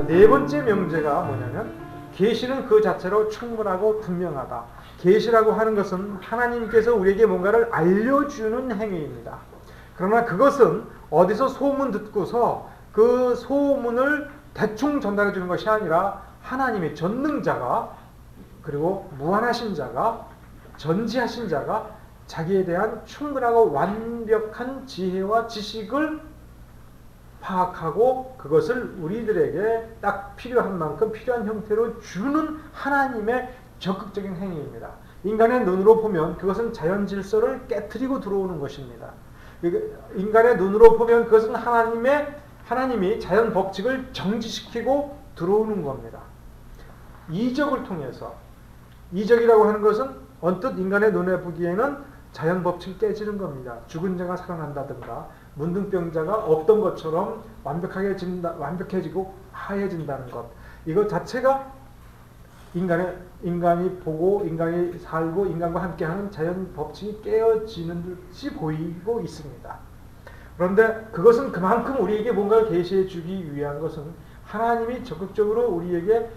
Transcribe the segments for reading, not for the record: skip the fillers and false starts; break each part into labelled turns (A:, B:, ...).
A: 네 번째 명제가 뭐냐면 계시는 그 자체로 충분하고 분명하다. 계시라고 하는 것은 하나님께서 우리에게 뭔가를 알려주는 행위입니다. 그러나 그것은 어디서 소문 듣고서 그 소문을 대충 전달해 주는 것이 아니라 하나님의 전능자가, 그리고 무한하신 자가, 전지하신 자가 자기에 대한 충분하고 완벽한 지혜와 지식을 파악하고 그것을 우리들에게 딱 필요한 만큼 필요한 형태로 주는 하나님의 적극적인 행위입니다. 인간의 눈으로 보면 그것은 자연 질서를 깨트리고 들어오는 것입니다. 인간의 눈으로 보면 그것은 하나님이 자연 법칙을 정지시키고 들어오는 겁니다. 이적을 통해서, 이적이라고 하는 것은 언뜻 인간의 눈에 보기에는 자연 법칙이 깨지는 겁니다. 죽은 자가 살아난다든가 문둥병자가 없던 것처럼 완벽해지고 하얘진다는 것. 이것 자체가 인간이 보고 인간이 살고 인간과 함께하는 자연 법칙이 깨어지는 듯이 보이고 있습니다. 그런데 그것은 그만큼 우리에게 뭔가를 계시해 주기 위한 것은 하나님이 적극적으로 우리에게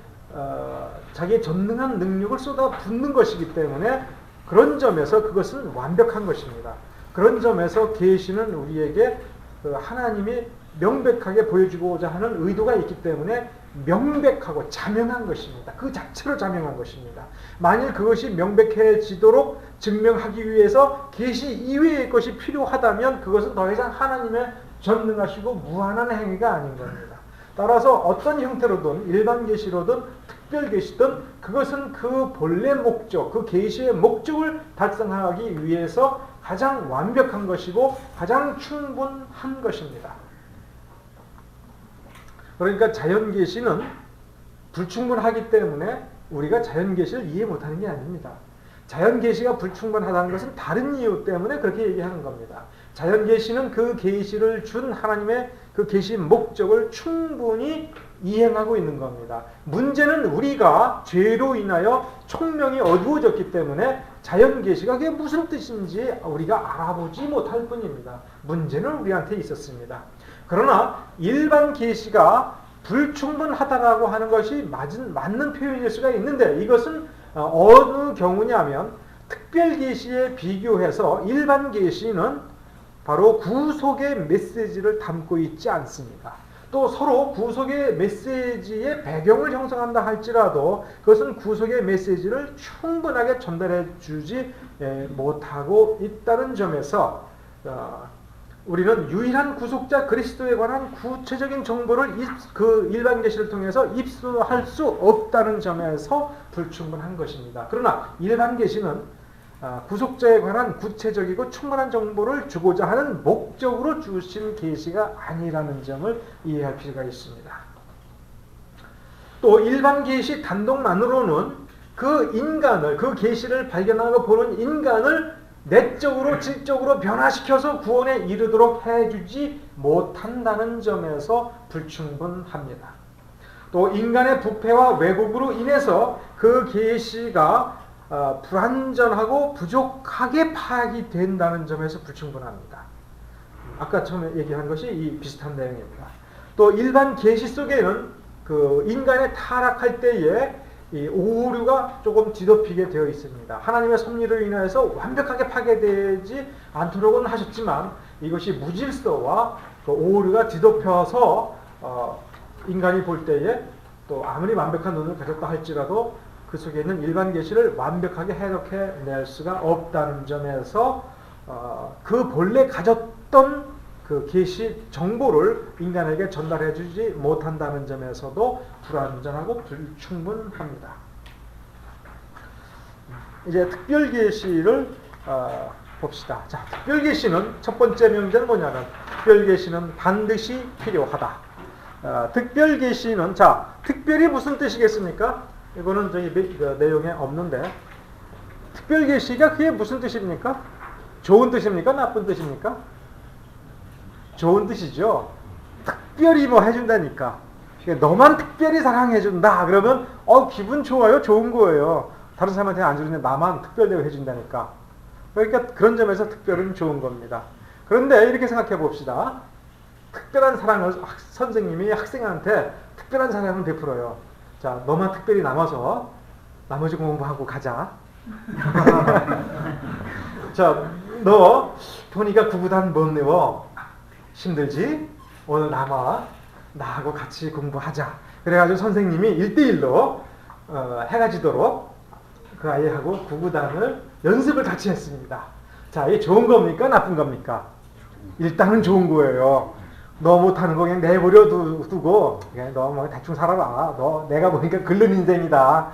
A: 자기의 전능한 능력을 쏟아붓는 것이기 때문에 그런 점에서 그것은 완벽한 것입니다. 그런 점에서 계시는 우리에게 하나님이 명백하게 보여주고자 하는 의도가 있기 때문에 명백하고 자명한 것입니다. 그 자체로 자명한 것입니다. 만일 그것이 명백해지도록 증명하기 위해서 계시 이외의 것이 필요하다면 그것은 더 이상 하나님의 전능하시고 무한한 행위가 아닌 겁니다. 따라서 어떤 형태로든 일반 계시로든 특별 계시든 그것은 그 본래 목적, 그 계시의 목적을 달성하기 위해서 가장 완벽한 것이고 가장 충분한 것입니다. 그러니까 자연 계시는 불충분하기 때문에 우리가 자연 계시를 이해 못하는 게 아닙니다. 자연 계시가 불충분하다는 것은 다른 이유 때문에 그렇게 얘기하는 겁니다. 자연 계시는 그 계시를 준 하나님의 그 계시 목적을 충분히 이행하고 있는 겁니다. 문제는 우리가 죄로 인하여 총명이 어두워졌기 때문에 자연 계시가 그게 무슨 뜻인지 우리가 알아보지 못할 뿐입니다. 문제는 우리한테 있었습니다. 그러나 일반 계시가 불충분하다라고 하는 것이 맞는 표현일 수가 있는데 이것은 어느 경우냐면 특별 계시에 비교해서 일반 계시는 바로 구속의 메시지를 담고 있지 않습니다. 또 서로 구속의 메시지의 배경을 형성한다 할지라도 그것은 구속의 메시지를 충분하게 전달해 주지 못하고 있다는 점에서 우리는 유일한 구속자 그리스도에 관한 구체적인 정보를 그 일반 계시를 통해서 입수할 수 없다는 점에서 불충분한 것입니다. 그러나 일반 계시는 구속자에 관한 구체적이고 충분한 정보를 주고자 하는 목적으로 주신 계시가 아니라는 점을 이해할 필요가 있습니다. 또 일반 계시 단독만으로는 그 인간을, 그 계시를 발견하고 보는 인간을 내적으로 질적으로 변화시켜서 구원에 이르도록 해주지 못한다는 점에서 불충분합니다. 또 인간의 부패와 왜곡으로 인해서 그 계시가 불완전하고 부족하게 파악이 된다는 점에서 불충분합니다. 아까 처음에 얘기한 것이 이 비슷한 내용입니다. 또 일반 계시 속에는 그 인간의 타락할 때에 이 오류가 조금 뒤덮이게 되어 있습니다. 하나님의 섭리로 인해서 완벽하게 파괴되지 않도록은 하셨지만 이것이 무질서와 그 오류가 뒤덮여서 인간이 볼 때에 또 아무리 완벽한 눈을 가졌다 할지라도 그 속에 있는 일반 계시를 완벽하게 해석해낼 수가 없다는 점에서 그 본래 가졌던 그 계시 정보를 인간에게 전달해주지 못한다는 점에서도 불완전하고 불충분합니다. 이제 특별 계시를 봅시다. 자, 특별 계시는 첫 번째 명제는 뭐냐면 특별 계시는 반드시 필요하다. 특별 계시는 자, 특별히 무슨 뜻이겠습니까? 이거는 저희 내용에 없는데 특별 계시가 그게 무슨 뜻입니까? 좋은 뜻입니까? 나쁜 뜻입니까? 좋은 뜻이죠. 특별히 뭐 해준다니까. 너만 특별히 사랑해준다. 그러면 기분 좋아요. 좋은 거예요. 다른 사람한테 안 주는데 나만 특별대로 해준다니까. 그러니까 그런 점에서 특별은 좋은 겁니다. 그런데 이렇게 생각해 봅시다. 특별한 사랑을 선생님이 학생한테 특별한 사랑을 베풀어요. 자, 너만 특별히 남아서 나머지 공부하고 가자. 자, 너 보니까 구구단 못 외워. 힘들지? 오늘 남아. 나하고 같이 공부하자. 그래가지고 선생님이 1대1로 해가지도록 그 아이하고 구구단을 연습을 같이 했습니다. 자, 이게 좋은 겁니까? 나쁜 겁니까? 일단은 좋은 거예요. 너 못하는 거 그냥 내버려 두고 그냥 너 뭐 대충 살아라. 너 내가 보니까 글른 인생이다.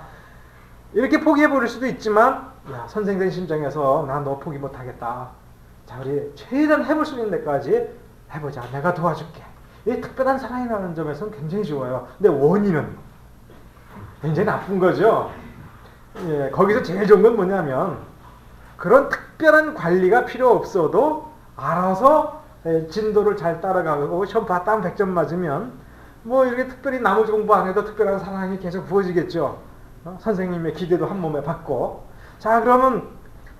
A: 이렇게 포기해버릴 수도 있지만 야, 선생님 심정에서 난 너 포기 못하겠다. 자, 우리 최대한 해볼 수 있는 데까지 해보자. 내가 도와줄게. 이 특별한 사랑이라는 점에서는 굉장히 좋아요. 근데 원인은 굉장히 나쁜 거죠. 예, 거기서 제일 좋은 건 뭐냐면 그런 특별한 관리가 필요 없어도 알아서 진도를 잘 따라가고 시험 봤다 100점 맞으면 뭐 이렇게 특별히 나머지 공부 안 해도 특별한 사랑이 계속 부어지겠죠. 선생님의 기대도 한 몸에 받고. 자, 그러면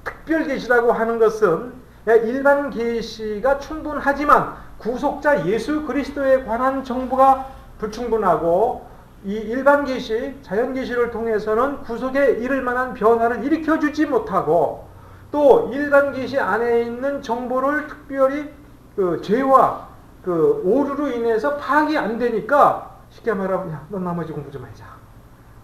A: 특별 계시라고 하는 것은 일반 계시가 충분하지만 구속자 예수 그리스도에 관한 정보가 불충분하고 이 일반 계시, 자연 계시를 통해서는 구속에 이를 만한 변화를 일으켜주지 못하고 또 일반 계시 안에 있는 정보를 특별히 그 죄와 그 오류로 인해서 파악이 안 되니까 쉽게 말하면 야, 넌 나머지 공부 좀 하자.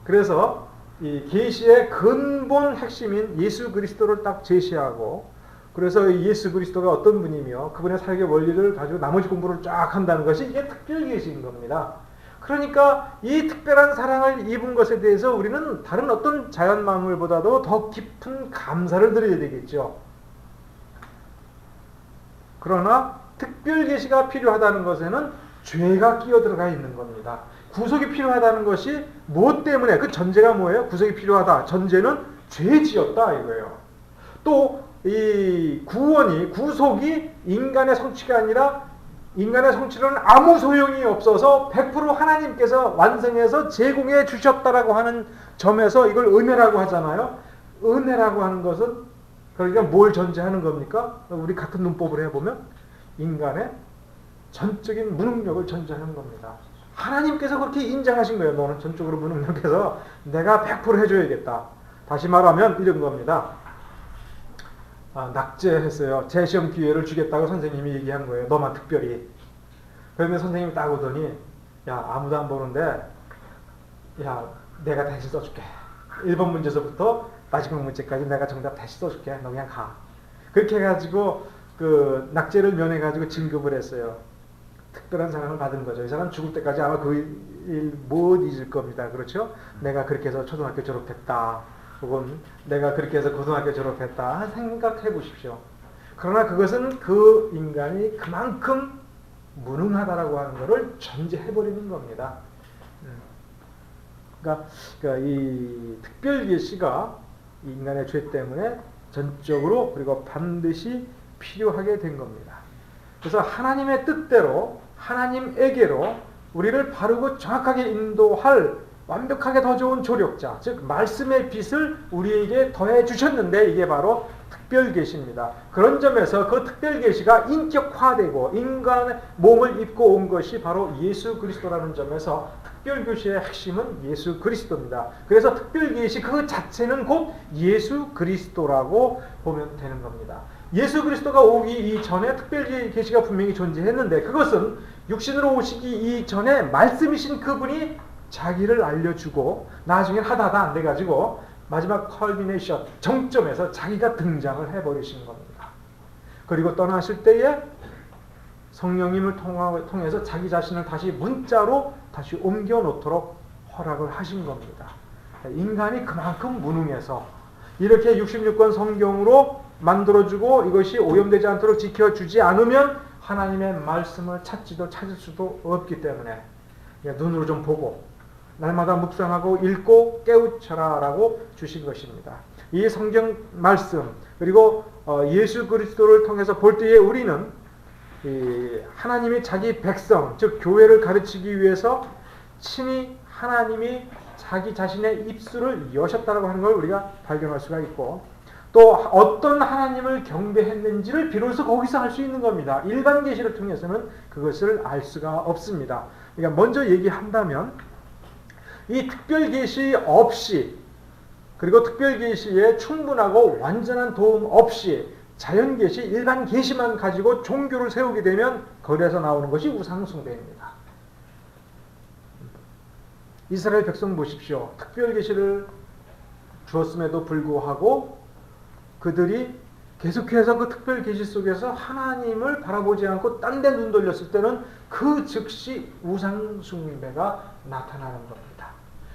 A: 그래서 이 계시의 근본 핵심인 예수 그리스도를 딱 제시하고 그래서 예수 그리스도가 어떤 분이며 그분의 사역의 원리를 가지고 나머지 공부를 쫙 한다는 것이 이게 특별 계시인 겁니다. 그러니까 이 특별한 사랑을 입은 것에 대해서 우리는 다른 어떤 자연 만물보다도 더 깊은 감사를 드려야 되겠죠. 그러나 특별 계시가 필요하다는 것에는 죄가 끼어 들어가 있는 겁니다. 구속이 필요하다는 것이 무엇 때문에? 그 전제가 뭐예요? 구속이 필요하다. 전제는 죄 지었다 이거예요. 또 이 구원이 구속이 인간의 성취가 아니라 인간의 성취는 아무 소용이 없어서 100% 하나님께서 완성해서 제공해 주셨다라고 하는 점에서 이걸 은혜라고 하잖아요. 은혜라고 하는 것은 그러니까 뭘 전제하는 겁니까? 우리 같은 문법을 해보면 인간의 전적인 무능력을 전제하는 겁니다. 하나님께서 그렇게 인정하신 거예요. 너는 전적으로 무능력해서 내가 100% 해줘야겠다. 다시 말하면 이런 겁니다. 낙제했어요. 재시험 기회를 주겠다고 선생님이 얘기한 거예요. 너만 특별히. 그런데 선생님이 딱 오더니 야, 아무도 안 보는데 야, 내가 대신 써줄게. 1번 문제서부터 마지막 문제까지 내가 정답 대신 써줄게. 너 그냥 가. 그렇게 해가지고 그 낙제를 면해가지고 진급을 했어요. 특별한 사랑을 받은 거죠. 이 사람 죽을 때까지 아마 그 일 못 잊을 겁니다. 그렇죠? 내가 그렇게 해서 초등학교 졸업했다. 혹은 내가 그렇게 해서 고등학교 졸업했다. 생각해 보십시오. 그러나 그것은 그 인간이 그만큼 무능하다라고 하는 것을 전제해버리는 겁니다. 그러니까 이 특별 계시가 인간의 죄 때문에 전적으로 그리고 반드시 필요하게 된 겁니다. 그래서 하나님의 뜻대로 하나님에게로 우리를 바르고 정확하게 인도할 완벽하게 더 좋은 조력자, 즉 말씀의 빛을 우리에게 더해 주셨는데 이게 바로 특별 계시입니다. 그런 점에서 그 특별 계시가 인격화되고 인간의 몸을 입고 온 것이 바로 예수 그리스도라는 점에서 특별 계시의 핵심은 예수 그리스도입니다. 그래서 특별 계시 그 자체는 곧 예수 그리스도라고 보면 되는 겁니다. 예수 그리스도가 오기 이전에 특별 계시가 분명히 존재했는데 그것은 육신으로 오시기 이전에 말씀이신 그분이 자기를 알려주고 나중에 하다 안 돼가지고 마지막 컬미네이션 정점에서 자기가 등장을 해버리신 겁니다. 그리고 떠나실 때에 성령님을 통해서 자기 자신을 다시 문자로 다시 옮겨 놓도록 허락을 하신 겁니다. 인간이 그만큼 무능해서 이렇게 66권 성경으로 만들어주고 이것이 오염되지 않도록 지켜주지 않으면 하나님의 말씀을 찾을 수도 없기 때문에 눈으로 좀 보고 날마다 묵상하고 읽고 깨우쳐라 라고 주신 것입니다. 이 성경 말씀 그리고 예수 그리스도를 통해서 볼 때에 우리는 하나님이 자기 백성 즉 교회를 가르치기 위해서 친히 하나님이 자기 자신의 입술을 여셨다라고 하는 걸 우리가 발견할 수가 있고 또 어떤 하나님을 경배했는지를 비로소 거기서 알 수 있는 겁니다. 일반 계시를 통해서는 그것을 알 수가 없습니다. 그러니까 먼저 얘기한다면 이 특별 계시 없이, 그리고 특별 계시에 충분하고 완전한 도움 없이 자연 계시, 일반 계시만 가지고 종교를 세우게 되면 거기에서 나오는 것이 우상 숭배입니다. 이스라엘 백성 보십시오. 특별 계시를 주었음에도 불구하고 그들이 계속해서 그 특별 계시 속에서 하나님을 바라보지 않고 딴 데 눈 돌렸을 때는 그 즉시 우상 숭배가 나타나는 겁니다.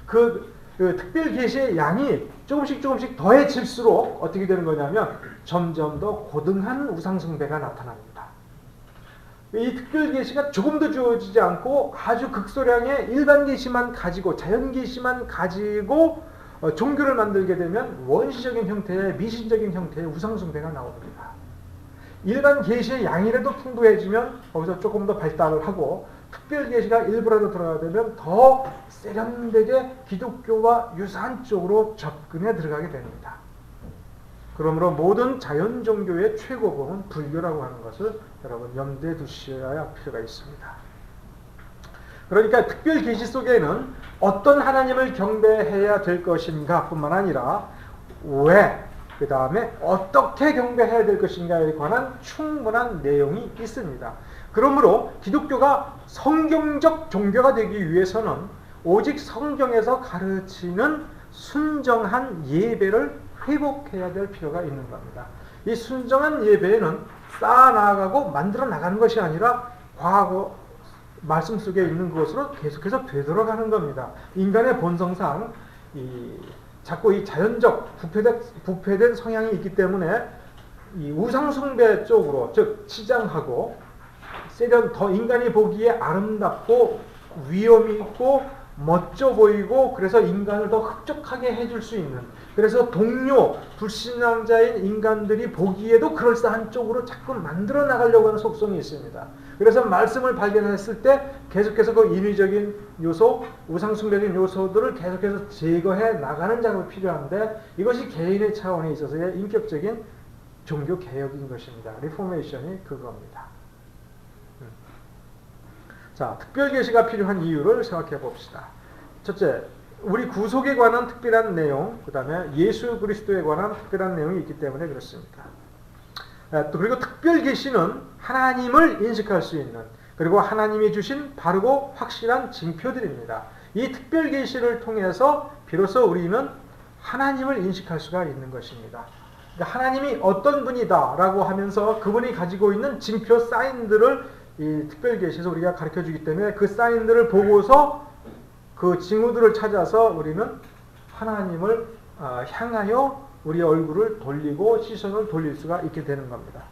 A: 그 특별 계시의 양이 조금씩 더해질수록 어떻게 되는 거냐면 점점 더 고등한 우상 숭배가 나타납니다. 이 특별 계시가 조금도 주어지지 않고 아주 극소량의 일반 계시만 가지고, 자연 계시만 가지고 종교를 만들게 되면 원시적인 형태의, 미신적인 형태의 우상 숭배가 나옵니다. 일반 계시의 양이라도 풍부해지면 거기서 조금 더 발달을 하고, 특별 계시가 일부라도 들어가게 되면 더 세련되게 기독교와 유사한 쪽으로 접근해 들어가게 됩니다. 그러므로 모든 자연 종교의 최고봉은 불교라고 하는 것을 여러분 염두에 두셔야 할 필요가 있습니다. 그러니까 특별 계시 속에는 어떤 하나님을 경배해야 될 것인가 뿐만 아니라 왜, 그 다음에 어떻게 경배해야 될 것인가에 관한 충분한 내용이 있습니다. 그러므로 기독교가 성경적 종교가 되기 위해서는 오직 성경에서 가르치는 순정한 예배를 회복해야 될 필요가 있는 겁니다. 이 순정한 예배에는 쌓아나가고 만들어 나가는 것이 아니라 과거 말씀 속에 있는 것으로 계속해서 되돌아가는 겁니다. 인간의 본성상 자꾸 이 자연적 부패된 성향이 있기 때문에 이 우상숭배 쪽으로, 즉 치장하고 더 인간이 보기에 아름답고 위엄이 있고 멋져 보이고, 그래서 인간을 더 흡족하게 해줄 수 있는, 그래서 동료, 불신앙자인 인간들이 보기에도 그럴싸한 쪽으로 자꾸 만들어 나가려고 하는 속성이 있습니다. 그래서 말씀을 발견했을 때 계속해서 그 인위적인 요소, 우상숭배적인 요소들을 계속해서 제거해 나가는 작업이 필요한데, 이것이 개인의 차원에 있어서의 인격적인 종교 개혁인 것입니다. 리포메이션이 그겁니다. 자, 특별 계시가 필요한 이유를 생각해 봅시다. 첫째, 우리 구속에 관한 특별한 내용, 그 다음에 예수 그리스도에 관한 특별한 내용이 있기 때문에 그렇습니다. 또 그리고 특별 계시는 하나님을 인식할 수 있는, 그리고 하나님이 주신 바르고 확실한 징표들입니다. 이 특별 계시를 통해서 비로소 우리는 하나님을 인식할 수가 있는 것입니다. 그러니까 하나님이 어떤 분이다라고 하면서 그분이 가지고 있는 징표 사인들을 이 특별 계시에서 우리가 가르쳐 주기 때문에 그 사인들을 보고서 그 징후들을 찾아서 우리는 하나님을 향하여 우리 얼굴을 돌리고 시선을 돌릴 수가 있게 되는 겁니다.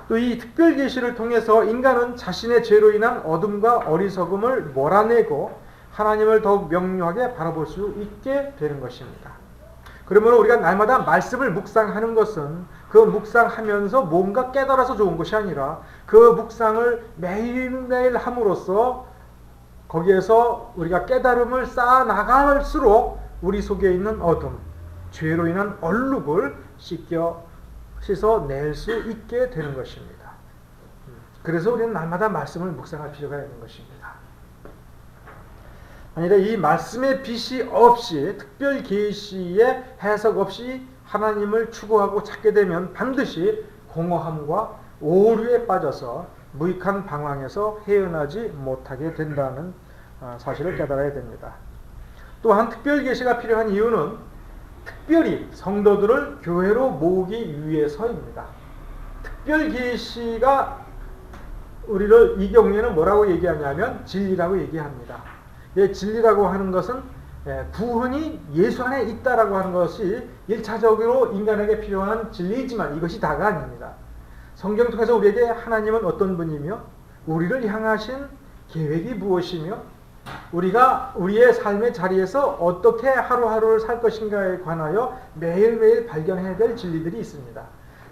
A: 또 이 특별 계시를 통해서 인간은 자신의 죄로 인한 어둠과 어리석음을 몰아내고 하나님을 더욱 명료하게 바라볼 수 있게 되는 것입니다. 그러므로 우리가 날마다 말씀을 묵상하는 것은 그 묵상하면서 뭔가 깨달아서 좋은 것이 아니라 그 묵상을 매일매일 함으로써 거기에서 우리가 깨달음을 쌓아 나갈수록 우리 속에 있는 어둠, 죄로 인한 얼룩을 씻어낼 수 있게 되는 것입니다. 그래서 우리는 날마다 말씀을 묵상할 필요가 있는 것입니다. 아니라 이 말씀의 빛이 없이, 특별 계시의 해석 없이 하나님을 추구하고 찾게 되면 반드시 공허함과 오류에 빠져서 무익한 방황에서 헤어나지 못하게 된다는 사실을 깨달아야 됩니다. 또한 특별 계시가 필요한 이유는 특별히 성도들을 교회로 모으기 위해서입니다. 특별 계시가 우리를 이 경우에는 뭐라고 얘기하냐면 진리라고 얘기합니다. 진리라고 하는 것은 구원이 예수 안에 있다라고 하는 것이 1차적으로 인간에게 필요한 진리이지만 이것이 다가 아닙니다. 성경 통해서 우리에게 하나님은 어떤 분이며 우리를 향하신 계획이 무엇이며 우리가 우리의 삶의 자리에서 어떻게 하루하루를 살 것인가에 관하여 매일매일 발견해야 될 진리들이 있습니다.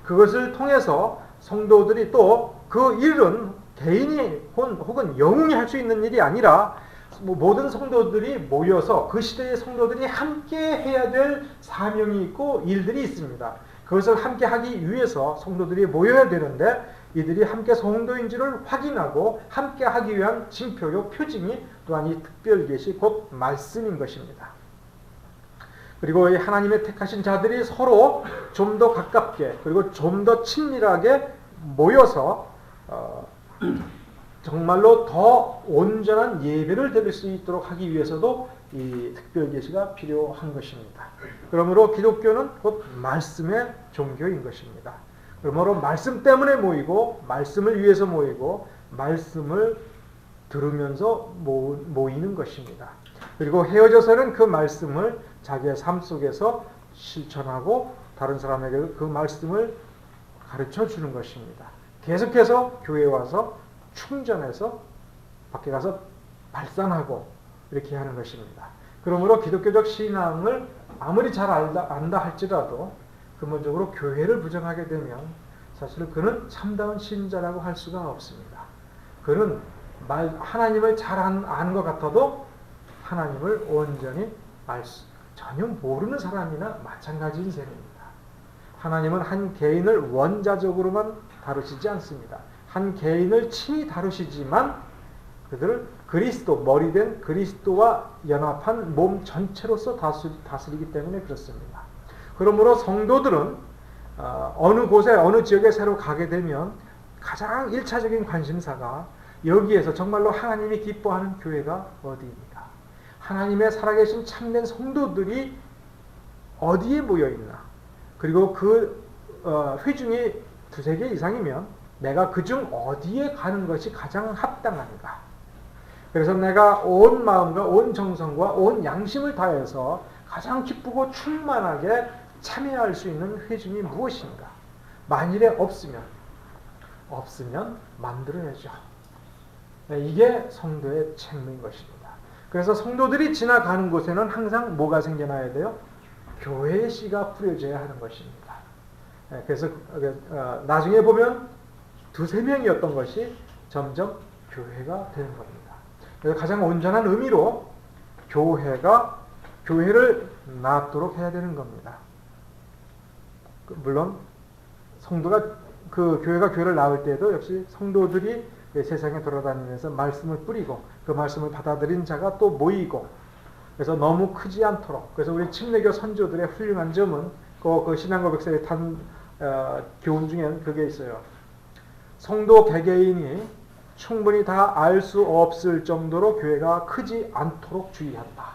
A: 그것을 통해서 성도들이 또 그 일은 개인이 혹은 영웅이 할 수 있는 일이 아니라 모든 성도들이 모여서 그 시대의 성도들이 함께 해야 될 사명이 있고 일들이 있습니다. 그것을 함께 하기 위해서 성도들이 모여야 되는데 이들이 함께 성도인지를 확인하고 함께 하기 위한 징표요 표징이 또한 이 특별계시 곧 말씀인 것입니다. 그리고 이 하나님의 택하신 자들이 서로 좀 더 가깝게 그리고 좀 더 친밀하게 모여서 정말로 더 온전한 예배를 드릴 수 있도록 하기 위해서도 이 특별계시가 필요한 것입니다. 그러므로 기독교는 곧 말씀의 종교인 것입니다. 그러므로 말씀 때문에 모이고 말씀을 위해서 모이고 말씀을 들으면서 모이는 것입니다. 그리고 헤어져서는 그 말씀을 자기의 삶 속에서 실천하고 다른 사람에게 그 말씀을 가르쳐 주는 것입니다. 계속해서 교회에 와서 충전해서 밖에 가서 발산하고 이렇게 하는 것입니다. 그러므로 기독교적 신앙을 아무리 잘 안다 할지라도 근본적으로 교회를 부정하게 되면 사실 그는 참다운 신자라고 할 수가 없습니다. 그는 하나님을 잘 아는 것 같아도 하나님을 온전히 전혀 모르는 사람이나 마찬가지인 셈입니다. 하나님은 한 개인을 원자적으로만 다루시지 않습니다. 한 개인을 친히 다루시지만 그들을 그리스도, 머리된 그리스도와 연합한 몸 전체로서 다스리기 때문에 그렇습니다. 그러므로 성도들은 어느 곳에 어느 지역에 새로 가게 되면 가장 1차적인 관심사가 여기에서 정말로 하나님이 기뻐하는 교회가 어디입니까? 하나님의 살아계신 참된 성도들이 어디에 모여있나? 그리고 그 회중이 2-3개 이상이면 내가 그중 어디에 가는 것이 가장 합당한가? 그래서 내가 온 마음과 온 정성과 온 양심을 다해서 가장 기쁘고 충만하게 참여할 수 있는 회중이 무엇인가? 만일에 없으면 만들어내죠. 이게 성도의 책무인 것입니다. 그래서 성도들이 지나가는 곳에는 항상 뭐가 생겨나야 돼요? 교회의 씨가 뿌려져야 하는 것입니다. 그래서 나중에 보면 2-3명이었던 것이 점점 교회가 되는 겁니다. 그래서 가장 온전한 의미로 교회를 낳도록 해야 되는 겁니다. 물론 성도가 교회가 교회를 낳을 때도 역시 성도들이 세상에 돌아다니면서 말씀을 뿌리고 그 말씀을 받아들인 자가 또 모이고 그래서 너무 크지 않도록 그래서 우리 침례교 선조들의 훌륭한 점은 그 신앙고백서에 교훈 중에 그게 있어요. 성도 개개인이 충분히 다 알 수 없을 정도로 교회가 크지 않도록 주의한다.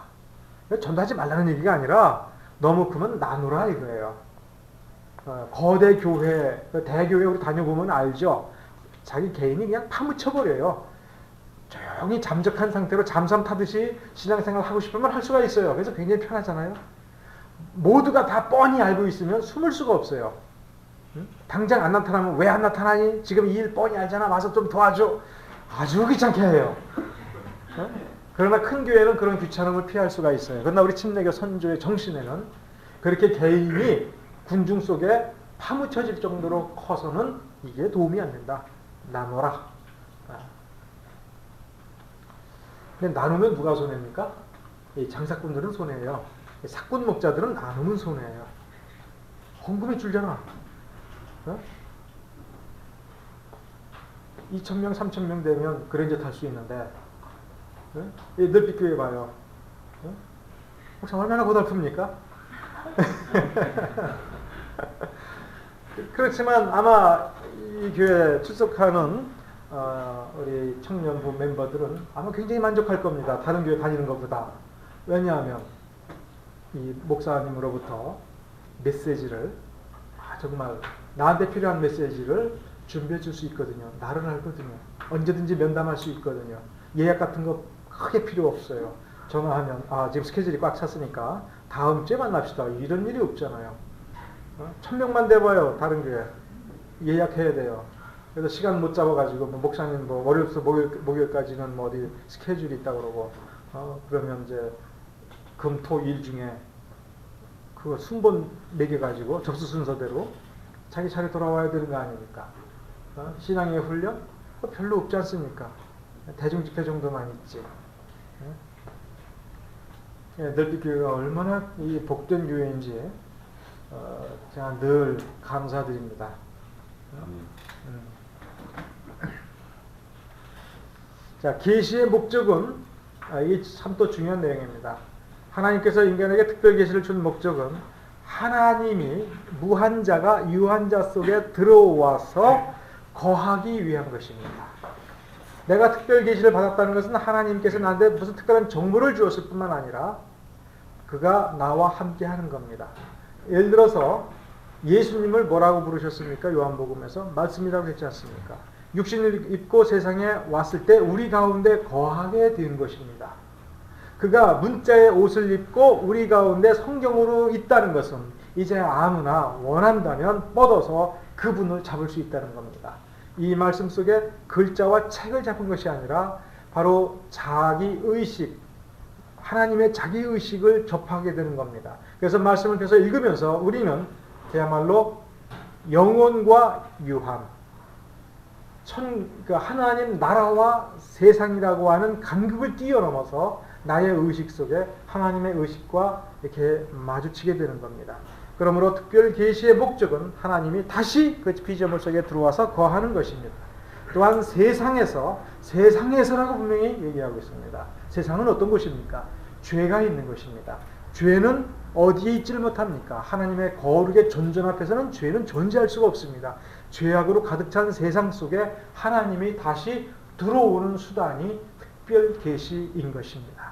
A: 전도하지 말라는 얘기가 아니라 너무 크면 나누라 이거예요. 거대 교회, 대교회 우리 다녀보면 알죠. 자기 개인이 그냥 파묻혀버려요. 조용히 잠적한 상태로 잠수함 타듯이 신앙생활 하고 싶으면 할 수가 있어요. 그래서 굉장히 편하잖아요. 모두가 다 뻔히 알고 있으면 숨을 수가 없어요. 당장 안 나타나면 왜 안 나타나니? 지금 이 일 뻔히 알잖아. 와서 좀 도와줘. 아주 귀찮게 해요. 그러나 큰 교회는 그런 귀찮음을 피할 수가 있어요. 그러나 우리 침례교 선조의 정신에는 그렇게 개인이 군중 속에 파묻혀질 정도로 커서는 이게 도움이 안 된다. 나눠라. 근데 나누면 누가 손해입니까? 이 장사꾼들은 손해예요. 사꾼 목자들은 나누면 손해예요. 헌금이 줄잖아. 2,000명, 3,000명 되면 그랜저 탈 수 있는데 늘빛교회 봐요. 혹시 얼마나 고달픕니까? 그렇지만 아마 이 교회에 출석하는 우리 청년부 멤버들은 아마 굉장히 만족할 겁니다. 다른 교회 다니는 것보다. 왜냐하면 이 목사님으로부터 메시지를 정말 나한테 필요한 메시지를 준비해 줄 수 있거든요. 나를 알거든요. 언제든지 면담할 수 있거든요. 예약 같은 거 크게 필요 없어요. 전화하면 지금 스케줄이 꽉 찼으니까 다음 주에 만납시다. 이런 일이 없잖아요. 1,000명만 돼봐요. 다른 교회. 예약해야 돼요. 그래서 시간 못 잡아가지고 목사님 월요일부터 목요일까지는 어디 스케줄이 있다고 그러고 그러면 이제 금, 토, 일 중에 그거 순번 매겨가지고 접수 순서대로 자기 차례 돌아와야 되는 거 아닙니까? 신앙의 훈련? 별로 없지 않습니까? 대중집회 정도만 있지. 늘빛교회가 얼마나 이 복된 교회인지 제가 늘 감사드립니다. 자, 계시의 목적은 이게 참 또 중요한 내용입니다. 하나님께서 인간에게 특별 계시를 준 목적은 하나님이 무한자가 유한자 속에 들어와서 거하기 위한 것입니다. 내가 특별 계시를 받았다는 것은 하나님께서 나한테 무슨 특별한 정보를 주었을 뿐만 아니라 그가 나와 함께 하는 겁니다. 예를 들어서 예수님을 뭐라고 부르셨습니까? 요한복음에서 말씀이라고 했지 않습니까? 육신을 입고 세상에 왔을 때 우리 가운데 거하게 된 것입니다. 그가 문자의 옷을 입고 우리 가운데 성경으로 있다는 것은 이제 아무나 원한다면 뻗어서 그분을 잡을 수 있다는 겁니다. 이 말씀 속에 글자와 책을 잡은 것이 아니라 바로 자기의식, 하나님의 자기의식을 접하게 되는 겁니다. 그래서 말씀을 계속 읽으면서 우리는 그야말로 영혼과 유한, 하나님 나라와 세상이라고 하는 간극을 뛰어넘어서 나의 의식 속에 하나님의 의식과 이렇게 마주치게 되는 겁니다. 그러므로 특별 계시의 목적은 하나님이 다시 그 피조물 속에 들어와서 거하는 것입니다. 또한 세상에서라고 분명히 얘기하고 있습니다. 세상은 어떤 곳입니까? 죄가 있는 것입니다. 죄는 어디에 있지를 못합니까? 하나님의 거룩의 존전 앞에서는 죄는 존재할 수가 없습니다. 죄악으로 가득 찬 세상 속에 하나님이 다시 들어오는 수단이 특별 계시인 것입니다.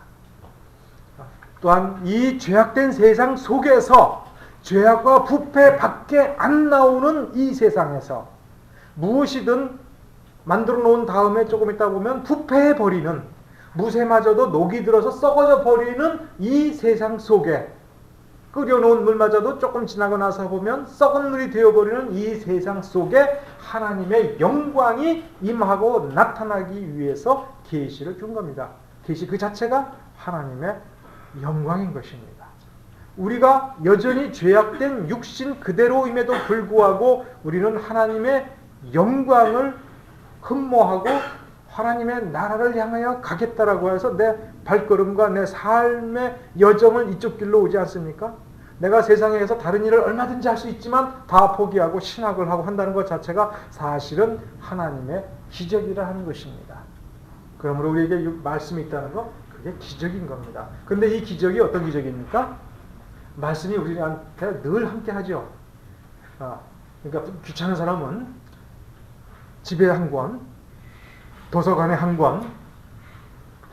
A: 또한 이 죄악된 세상 속에서 죄악과 부패 밖에 안 나오는 이 세상에서 무엇이든 만들어 놓은 다음에 조금 있다 보면 부패해버리는, 무쇠마저도 녹이 들어서 썩어져 버리는 이 세상 속에, 끓여놓은 물마저도 조금 지나고 나서 보면 썩은 물이 되어버리는 이 세상 속에 하나님의 영광이 임하고 나타나기 위해서 계시를 준 겁니다. 계시 그 자체가 하나님의 영광인 것입니다. 우리가 여전히 죄악된 육신 그대로임에도 불구하고 우리는 하나님의 영광을 흠모하고 하나님의 나라를 향하여 가겠다라고 해서 내 발걸음과 내 삶의 여정을 이쪽 길로 오지 않습니까? 내가 세상에서 다른 일을 얼마든지 할 수 있지만 다 포기하고 신학을 하고 한다는 것 자체가 사실은 하나님의 기적이라 하는 것입니다. 그러므로 우리에게 말씀이 있다는 것, 그게 기적인 겁니다. 그런데 이 기적이 어떤 기적입니까? 말씀이 우리한테 늘 함께 하죠. 그러니까 귀찮은 사람은 집에 한 권, 도서관에 한 권,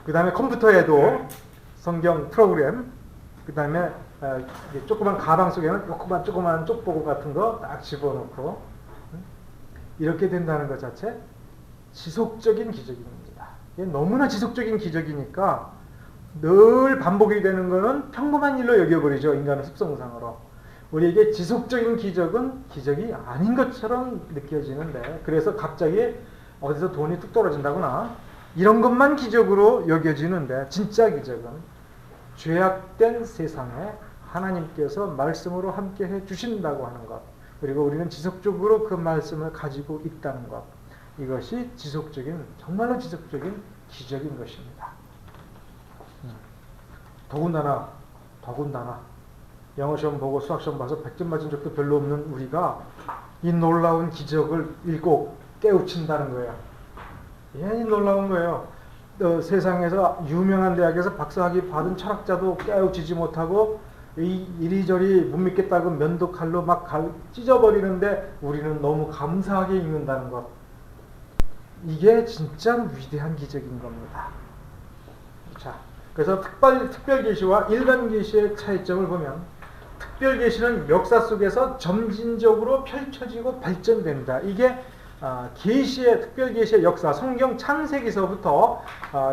A: 그 다음에 컴퓨터에도 성경 프로그램, 그 다음에 조그만 가방 속에는 조그만 쪽보고 같은 거 딱 집어넣고 이렇게 된다는 것 자체 지속적인 기적입니다. 이게 너무나 지속적인 기적이니까 늘 반복이 되는 것은 평범한 일로 여겨버리죠. 인간의 습성상으로. 우리에게 지속적인 기적은 기적이 아닌 것처럼 느껴지는데, 그래서 갑자기 어디서 돈이 뚝 떨어진다거나 이런 것만 기적으로 여겨지는데, 진짜 기적은 죄악된 세상에 하나님께서 말씀으로 함께 해주신다고 하는 것, 그리고 우리는 지속적으로 그 말씀을 가지고 있다는 것, 이것이 정말로 지속적인 기적인 것입니다. 더군다나 영어시험 보고 수학시험 봐서 100점 맞은 적도 별로 없는 우리가 이 놀라운 기적을 읽고 깨우친다는 거예요. 이 놀라운 거예요. 세상에서 유명한 대학에서 박사학위 받은 철학자도 깨우치지 못하고 이리저리 못 믿겠다고 면도칼로 막 찢어버리는데 우리는 너무 감사하게 읽는다는 것. 이게 진짜 위대한 기적인 겁니다. 자, 그래서 특별 계시와 일반 계시의 차이점을 보면, 특별 계시는 역사 속에서 점진적으로 펼쳐지고 발전된다. 이게 특별 계시의 역사, 성경 창세기서부터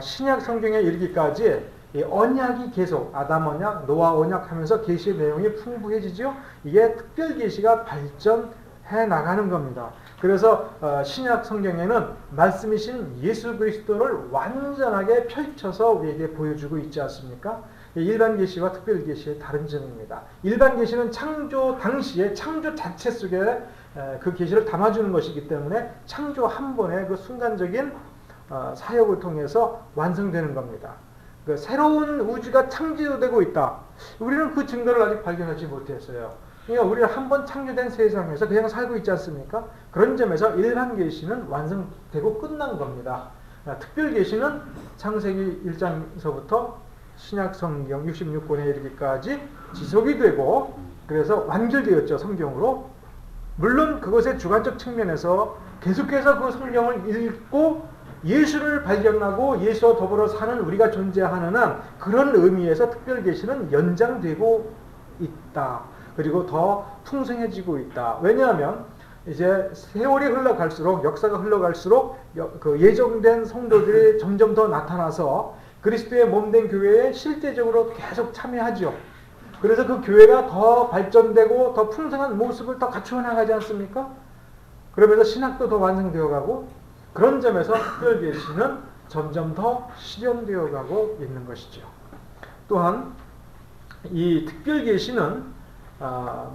A: 신약 성경에 이르기까지 이 언약이 계속 아담 언약, 노아 언약 하면서 계시의 내용이 풍부해지죠. 이게 특별 계시가 발전해 나가는 겁니다. 그래서 신약 성경에는 말씀이신 예수 그리스도를 완전하게 펼쳐서 우리에게 보여주고 있지 않습니까? 일반 계시와 특별 계시의 다른 점입니다. 일반 계시는 창조 당시에 창조 자체 속에 그 계시를 담아주는 것이기 때문에 창조 한 번의 그 순간적인 사역을 통해서 완성되는 겁니다. 그 새로운 우주가 창조되고 있다. 우리는 그 증거를 아직 발견하지 못했어요. 그러니까 우리가 한번 창조된 세상에서 그냥 살고 있지 않습니까? 그런 점에서 일반 계시는 완성되고 끝난 겁니다. 특별 계시는 창세기 1장서부터 신약 성경 66권에 이르기까지 지속이 되고 그래서 완결되었죠, 성경으로. 물론 그것의 주관적 측면에서 계속해서 그 성경을 읽고 예수를 발견하고 예수와 더불어 사는 우리가 존재하는 한 그런 의미에서 특별 계시는 연장되고 있다. 그리고 더 풍성해지고 있다. 왜냐하면 이제 세월이 흘러갈수록, 역사가 흘러갈수록 그 예정된 성도들이 점점 더 나타나서 그리스도의 몸된 교회에 실제적으로 계속 참여하죠. 그래서 그 교회가 더 발전되고 더 풍성한 모습을 더 갖추어 나가지 않습니까? 그러면서 신학도 더 완성되어 가고 그런 점에서 특별계시는 점점 더 실현되어 가고 있는 것이죠. 또한 이 특별계시는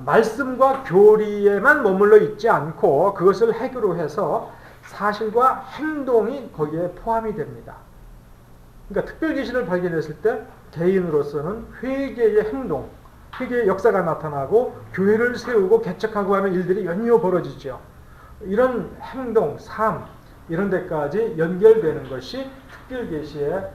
A: 말씀과 교리에만 머물러 있지 않고 그것을 핵으로 해서 사실과 행동이 거기에 포함이 됩니다. 그러니까 특별계시를 발견했을 때 개인으로서는 회개의 행동, 회개의 역사가 나타나고 교회를 세우고 개척하고 하는 일들이 연이어 벌어지죠. 이런 행동, 삶 이런 데까지 연결되는 것이 특별계시의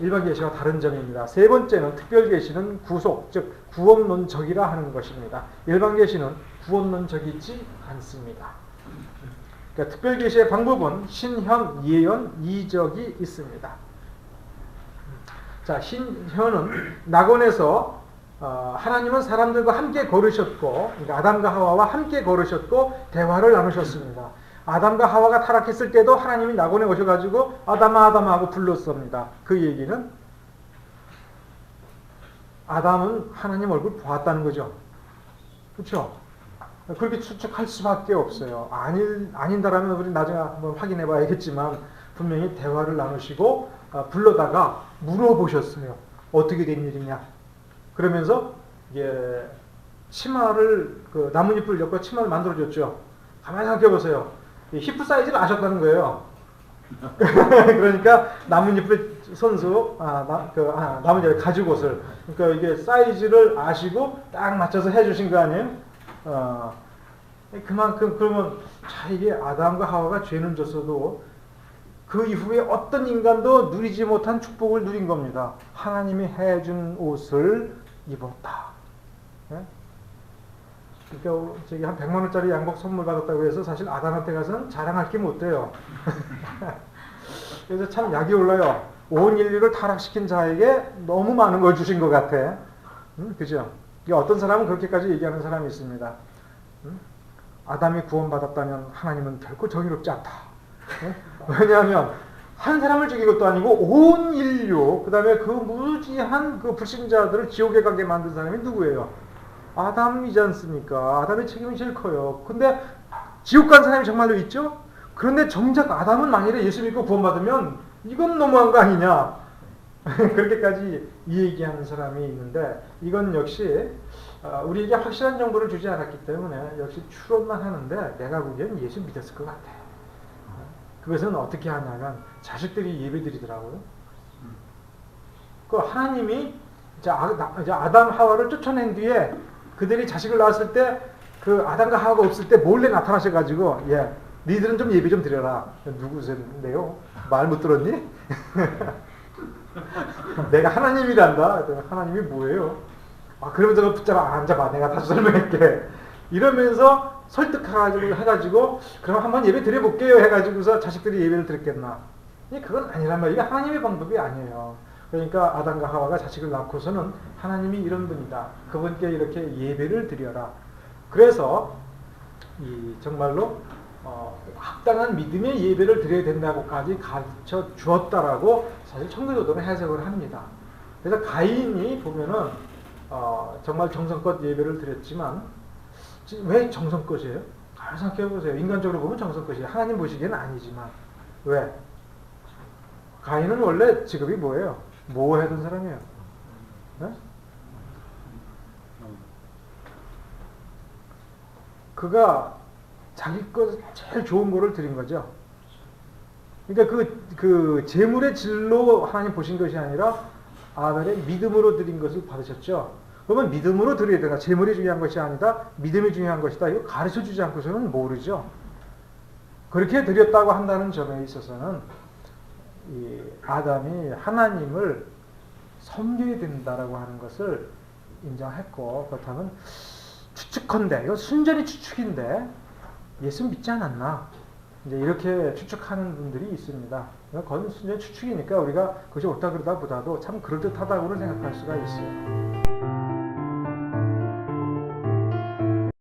A: 일반계시와 다른 점입니다. 세 번째는 특별계시는 구속, 즉 구원론적이라 하는 것입니다. 일반계시는 구원론적이지 않습니다. 그러니까 특별계시의 방법은 신현, 예언, 이적이 있습니다. 자, 신현은 낙원에서 하나님은 사람들과 함께 걸으셨고, 그러니까 아담과 하와와 함께 걸으셨고 대화를 나누셨습니다. 아담과 하와가 타락했을 때도 하나님이 낙원에 오셔가지고 아담아 아담아 하고 불렀습니다. 그 얘기는 아담은 하나님 얼굴 보았다는 거죠. 그렇죠? 그렇게 추측할 수밖에 없어요. 아닌다라면 우리 나중에 한번 확인해 봐야겠지만 분명히 대화를 나누시고 불러다가 물어보셨어요. 어떻게 된 일이냐. 그러면서 치마를 그 나뭇잎을 엮어 치마를 만들어줬죠. 가만히 생각해 보세요. 히프 사이즈를 아셨다는 거예요. 그러니까 나뭇잎을 나뭇잎 가죽옷을 그러니까 이게 사이즈를 아시고 딱 맞춰서 해주신 거 아니에요? 그만큼 그러면 자 이게 아담과 하와가 죄는 졌어도 그 이후에 어떤 인간도 누리지 못한 축복을 누린 겁니다. 하나님이 해준 옷을 입었다. 네? 그러니까 저기 한 100만 원짜리 양복 선물 받았다고 해서 사실 아담한테 가서는 자랑할 게 못 돼요. 그래서 참 약이 올라요. 온 인류를 타락시킨 자에게 너무 많은 걸 주신 것 같아. 그죠? 어떤 사람은 그렇게까지 얘기하는 사람이 있습니다. 아담이 구원받았다면 하나님은 결코 정의롭지 않다. 왜냐하면 한 사람을 죽인 것도 아니고 온 인류, 그 다음에 그 무지한 그 불신자들을 지옥에 가게 만든 사람이 누구예요? 아담이지 않습니까? 아담의 책임이 제일 커요. 근데 지옥 간 사람이 정말로 있죠? 그런데 정작 아담은 만일에 예수 믿고 구원받으면 이건 너무한 거 아니냐? 그렇게까지 얘기하는 사람이 있는데 이건 역시 우리에게 확실한 정보를 주지 않았기 때문에 역시 추론만 하는데 내가 보기엔 예수 믿었을 것 같아. 그것은 어떻게 하냐면 자식들이 예배드리더라고요. 그 하나님이 이제 아담 하와를 쫓아낸 뒤에 그들이 자식을 낳았을 때 그 아담과 하와가 없을 때 몰래 나타나셔가지고 니들은 좀 예배 좀 드려라. 누구세요? 말 못 들었니? 내가 하나님이란다. 하나님이 뭐예요? 그러면서 붙잡아 앉아봐. 내가 다시 설명할게. 이러면서 설득해가지고 그럼 한번 예배 드려볼게요 해가지고서 자식들이 예배를 드렸겠나? 그건 아니란 말이에요. 이게 하나님의 방법이 아니에요. 그러니까 아담과 하와가 자식을 낳고서는 하나님이 이런 분이다. 그분께 이렇게 예배를 드려라. 그래서 정말로 합당한 믿음의 예배를 드려야 된다고까지 가르쳐 주었다라고 사실 청교도들은 해석을 합니다. 그래서 가인이 보면은 정말 정성껏 예배를 드렸지만 왜 정성껏이에요? 잘 생각해 보세요. 인간적으로 보면 정성껏이에요. 하나님 보시기에는 아니지만 왜? 가인은 원래 직업이 뭐예요? 뭐 하던 사람이에요? 네? 그가 자기 것 제일 좋은 거를 드린 거죠. 그러니까 그 재물의 질로 하나님 보신 것이 아니라 아벨의 믿음으로 드린 것을 받으셨죠. 그러면 믿음으로 드려야 되나? 재물이 중요한 것이 아니다. 믿음이 중요한 것이다. 이거 가르쳐 주지 않고서는 모르죠. 그렇게 드렸다고 한다는 점에 있어서는 이 아담이 하나님을 섬겨야 된다라고 하는 것을 인정했고, 그렇다면 추측컨대, 이거 순전히 추측인데 예수 믿지 않았나? 이제 이렇게 추측하는 분들이 있습니다. 그건 순전히 추측이니까 우리가 그것이 옳다 그러다 보다도 참 그럴듯하다고는 생각할 수가 있어요.